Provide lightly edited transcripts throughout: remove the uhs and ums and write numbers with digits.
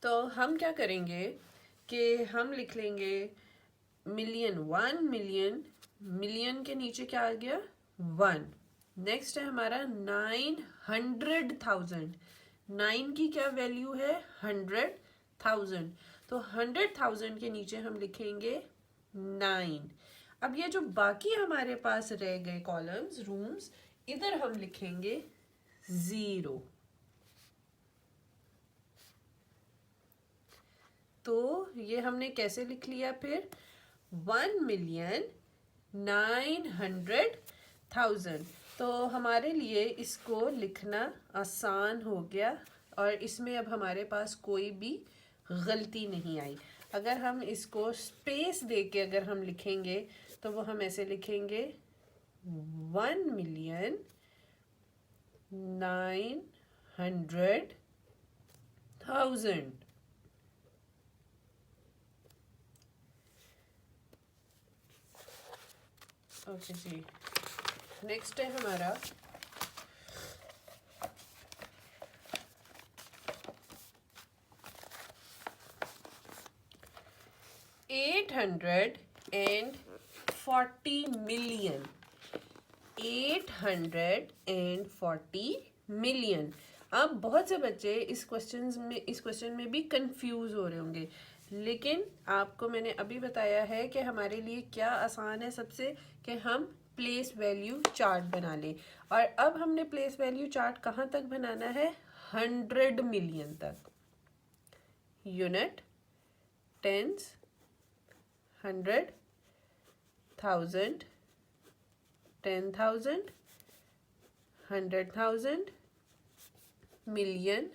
तो हम क्या करेंगे कि हम लिख लेंगे मिलियन, 1 मिलियन, मिलियन के नीचे क्या आ गया 1। नेक्स्ट है हमारा 900,000, 9 की क्या वैल्यू है 100,000, तो 100,000 के नीचे हम लिखेंगे 9। अब ये जो बाकी हमारे पास रह गए कॉलम्स, रूम्स, इधर हम लिखेंगे 0। तो ये हमने कैसे लिख लिया फिर 1,900,000। तो हमारे लिए इसको लिखना आसान हो गया और इसमें अब हमारे पास कोई भी गलती नहीं आई। अगर हम इसको स्पेस दे के अगर हम लिखेंगे तो वो हम ऐसे लिखेंगे 1,900,000। ओके जी, नेक्स्ट है हमारा 840 मिलियन। 840 मिलियन। अब बहुत से बच्चे इस क्वेश्चन में भी कंफ्यूज हो रहे होंगे, लेकिन आपको मैंने अभी बताया है कि हमारे लिए क्या आसान है सबसे, कि हम प्लेस वैल्यू चार्ट बना लें। और अब हमने प्लेस वैल्यू चार्ट कहाँ तक बनाना है 100 मिलियन तक। Unit, tens, 100, 1000, 10,000, 100,000, million,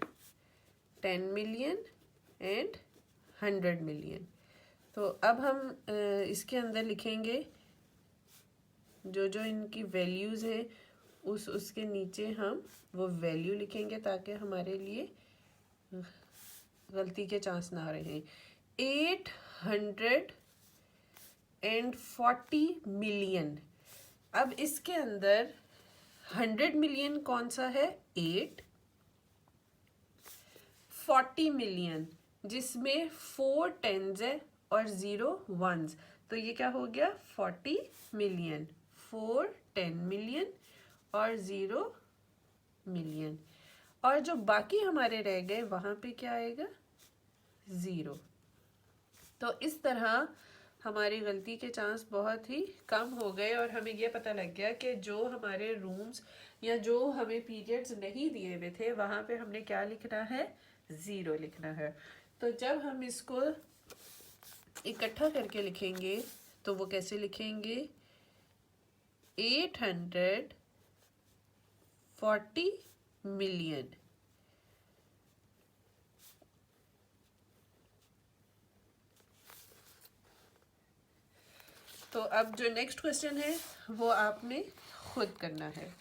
10 million and 100 million. तो अब हम इसके अंदर लिखेंगे जो जो इनकी वैल्यूज़ हैं उसके नीचे हम वो वैल्यू लिखेंगे ताकि हमारे लिए गलती के चांस ना रहे। 840 मिलियन। अब इसके अंदर 100 मिलियन कौन सा है 8, 40 मिलियन जिसमें 4 टेंस है और 0 वंस, तो ये क्या हो गया 40 मिलियन, 4 10 मिलियन और 0 मिलियन। और जो बाकी हमारे रह गए वहाँ पे क्या आएगा 0। तो इस तरह हमारी गलती के चांस बहुत ही कम हो गए और हमें यह पता लग गया कि जो हमारे रूम्स या जो हमें पीरियड्स नहीं दिए हुए थे वहाँ पे हमने क्या लिखना है 0 लिखना है। तो जब हम इसको इकट्ठा करके लिखेंगे तो वो कैसे लिखेंगे 840 मिलियन। तो अब जो नेक्स्ट क्वेश्चन है वो आपने खुद करना है।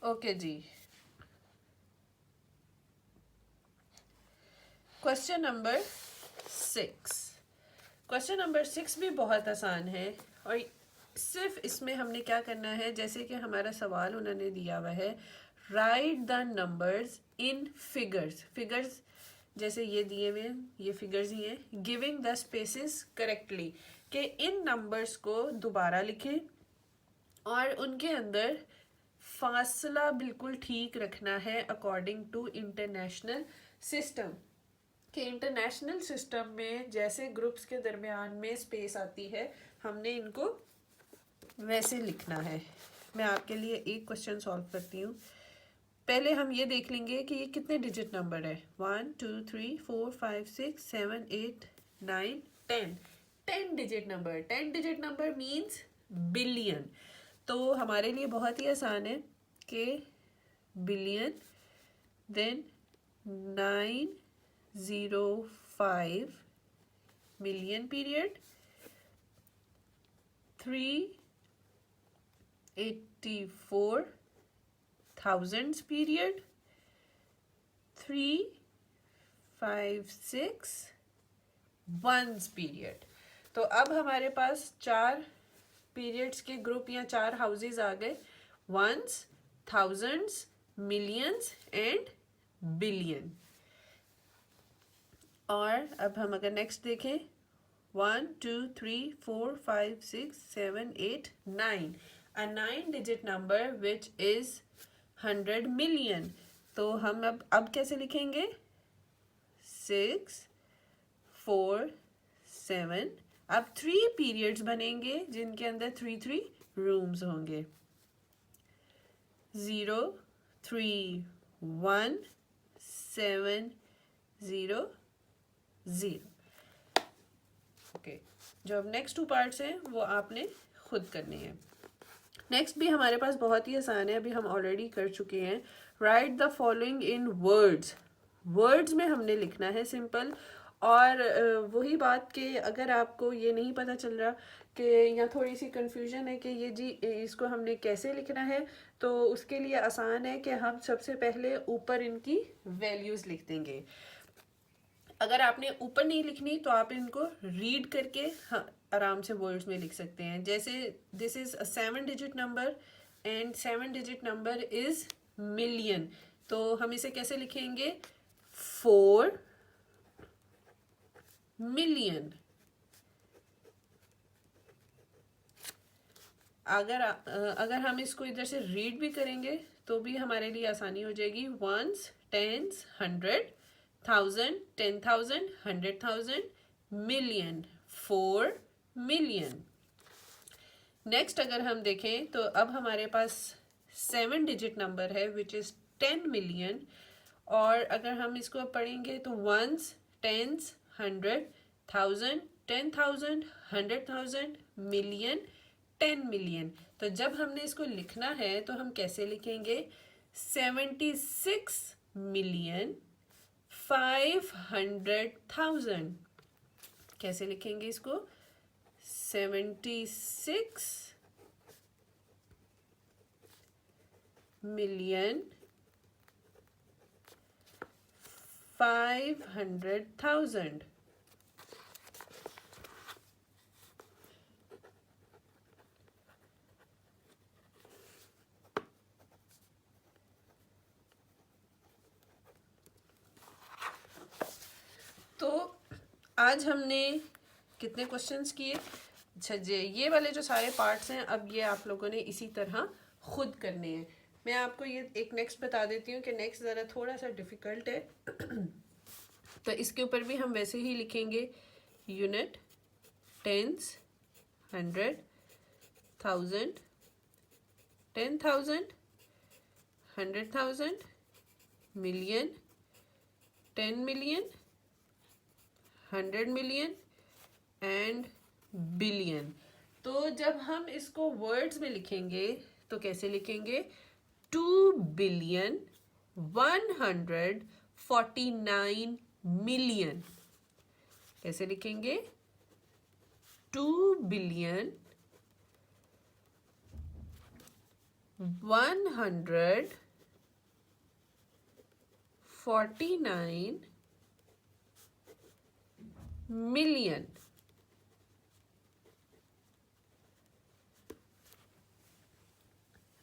ओके जी, क्वेश्चन नंबर 6। क्वेश्चन नंबर 6 भी बहुत आसान है और सिर्फ इसमें हमने क्या करना है, जैसे कि हमारा सवाल उन्होंने दिया हुआ है right the numbers in figures. Figures जैसे ये दिए हुए हैं, ये फिगर्स ही हैं। गिविंग द स्पेसेस करेक्टली, कि इन नंबर्स को दोबारा लिखें और उनके अंदर फासला बिल्कुल ठीक रखना है अकॉर्डिंग टू इंटरनेशनल सिस्टम। कि इंटरनेशनल सिस्टम में जैसे ग्रुप्स के दरमियान में स्पेस आती है हमने इनको वैसे लिखना है। मैं आपके लिए एक क्वेश्चन सॉल्व करती हूँ। पहले हम ये देख लेंगे कि ये कितने डिजिट नंबर है 1 2 3 4 5 6 7 8 9 10। 10 digit number, 10 digit number means billion. तो हमारे लिए बहुत ही आसान है कि billion, then 905 million period, 384 thousands period, 356 ones period। तो अब हमारे पास 4 पीरियड्स के ग्रुप या 4 हाउसेज आ गए, ones, thousands, millions and billion. और अब हम अगर नेक्स्ट देखें 1 2 3 4 5 6 7 8 9, a 9-digit number which is 100 million। तो हम अब कैसे लिखेंगे 6 4 7। अब 3 पीरियड्स बनेंगे जिनके अंदर 3 रूम्स होंगे 0 3 1 7 0 0। ओके, जो अब नेक्स्ट 2 पार्ट्स हैं वो आपने खुद करने हैं। नेक्स्ट भी हमारे पास बहुत ही आसान है, अभी हम ऑलरेडी कर चुके हैं। Right the following in words. Words में हमने लिखना है सिंपल। और वही बात कि अगर आपको ये नहीं पता चल रहा कि यहाँ थोड़ी सी कंफ्यूजन है कि ये जी इसको हमने कैसे लिखना है, तो उसके लिए आसान है कि हम सबसे पहले ऊपर इनकी वैल्यूज़ लिख देंगे। अगर आपने ऊपर नहीं लिखनी तो आप इनको रीड करके हाँ आराम से वर्ड्स में लिख सकते हैं। जैसे this is a 7-digit number and 7-digit number is million, तो हम इसे कैसे लिखेंगे 4 मिलियन। अगर हम इसको इधर से रीड भी करेंगे तो भी हमारे लिए आसानी हो जाएगी। 1s 10s 100 1000 10,000 100,000 million 4 million. Next अगर हम देखें तो अब हमारे पास 7-digit नंबर है विच इज़ 10 मिलियन। और अगर हम इसको पढ़ेंगे तो 1s 10s 100 1000 10,000 100,000 मिलियन 10 मिलियन। तो जब हमने इसको लिखना है तो हम कैसे लिखेंगे 76 मिलियन 500,000। कैसे लिखेंगे इसको 76 मिलियन 500,000। तो आज हमने कितने क्वेश्चंस किए? अच्छा जी, ये वाले जो सारे पार्ट्स हैं अब ये आप लोगों ने इसी तरह खुद करने हैं। मैं आपको ये एक नेक्स्ट बता देती हूँ कि नेक्स्ट ज़रा थोड़ा सा डिफ़िकल्ट है तो इसके ऊपर भी हम वैसे ही लिखेंगे unit, tens, 100, 1000, 10,000, 100,000, million, 10 million, 100 million and billion. तो जब हम इसको वर्ड्स में लिखेंगे तो कैसे लिखेंगे 2 बिलियन 149 मिलियन। कैसे लिखेंगे 2 बिलियन 149 मिलियन।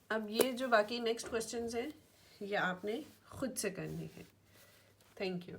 अब ये जो बाकी नेक्स्ट क्वेश्चंस हैं ये आपने खुद से करने हैं। Thank you.